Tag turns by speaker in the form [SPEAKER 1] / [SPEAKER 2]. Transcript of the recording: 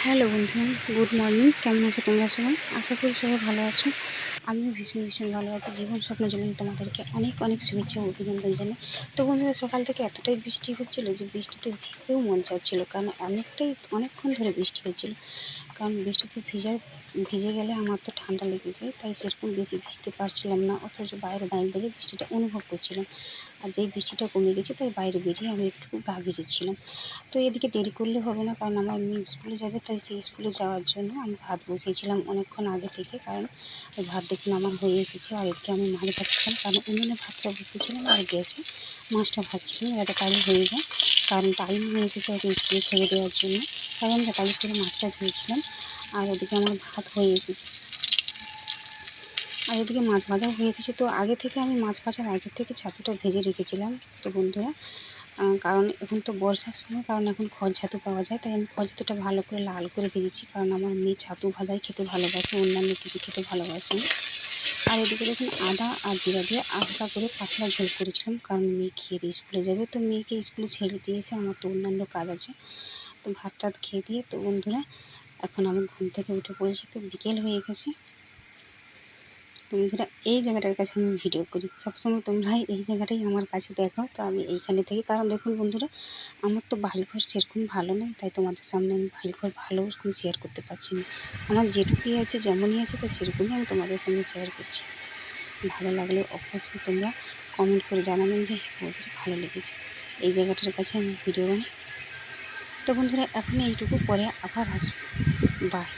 [SPEAKER 1] Hello বন্ধুরা, good morning. কেমন আছো তোমরা সবাই? আশা করি সবাই ভালো আছো। আমিও ভীষণ ভালো আছি। জীবন স্বপ্নের জন্য তোমাদেরকে অনেক শুভেচ্ছা ও অভিনন্দন জানাই। তো বন্ধুরা, সকাল থেকে এতটাই বৃষ্টি হচ্ছিলো যে বৃষ্টিতে ভিজতেও মন চাচ্ছিলো, কারণ অনেকক্ষণ ধরে বৃষ্টি হচ্ছিলো। কারণ বৃষ্টিতে ভিজে গেলে আমার তো ঠান্ডা লেগে যায়, তাই সেরকম বেশি ভিজতে পারছিলাম না, অথচ বাইরে দাঁড়িয়ে বৃষ্টিটা অনুভব করছিলাম। আর যেই বৃষ্টিটা কমে গেছে তাই বাইরে বেরিয়ে আমি একটু গা ভিজেছিলাম। তো এদিকে দেরি করলে হবে না, কারণ আমার মেয়ে স্কুলে যাবে, তাই সেই স্কুলে যাওয়ার জন্য আমি ভাত বসিয়েছিলাম অনেকক্ষণ আগে থেকে। কারণ ওই ভাত দেখুন আমার হয়ে এসেছে। আর এদিকে আমি মাছ ভাজছিলাম, কারণ উনুনে ভাতটা বসিয়েছিলাম আর গ্যাসে মাছটা ভাজছিলাম, যাতে তাড়ি হয়ে যায়। কারণ টাইম হয়ে এসেছে ওকে স্কুলে ছেড়ে দেওয়ার জন্য, তাই আমি তাড়ি করে মাছটা ধুয়েছিলাম। আর ওদিকে আমার ভাত হয়ে এসেছে, আর এদিকে মাছ ভাজাও হয়ে এসেছে। তো আগে থেকে আমি মাছ ভাজার আগে থেকে ছাতুটা ভেজে রেখেছিলাম। তো বন্ধুরা, কারণ এখন তো বর্ষার সময়, কারণ এখন খড় ছাতু পাওয়া যায়, তাই আমি খড় ছাতুটা ভালো করে লাল করে ভেজেছি। কারণ আমার মেয়ে ছাতু ভাজাই খেতে ভালোবাসে, অন্যান্য কিছু খেতে ভালোবাসে না। আর এদিকে দেখুন আদা আর জিরা দিয়ে হালকা করে পাতলা ঝোল করেছিলাম, কারণ মেয়ে খেয়ে দিয়ে স্কুলে যাবে। তো মেয়েকে স্কুলে ছেড়ে দিয়েছে, আমার তো অন্যান্য কাজ আছে। তো ভাত টাত খেয়ে দিয়ে, তো বন্ধুরা এখন আমি ঘুম থেকে উঠে পড়েছি। তো বিকেল হয়ে গেছে। বন্ধুরা, এই জায়গাটার কাছে আমি ভিডিও করি সবসময়, তোমরাই এই জায়গাটাই আমার কাছে দেখো। তো আমি এইখানে থেকে, কারণ দেখুন বন্ধুরা, আমার তো বাড়িঘর সেরকম ভালো নয়, তাই তোমাদের সামনে আমি বাড়িঘর ভালো রকম শেয়ার করতে পারছি না। আমার যেটুকুই আছে, যেমনই আছে, তাই সেরকমই আমি তোমাদের সামনে শেয়ার করছি। ভালো লাগলে অবশ্যই তোমরা কমেন্ট করে জানাবেন যে ওদের ভালো লেগেছে। এই জায়গাটার কাছে আমি ভিডিও বানাই। তো বন্ধুরা, এখন এইটুকু, পরে আবার আসবো। বাই।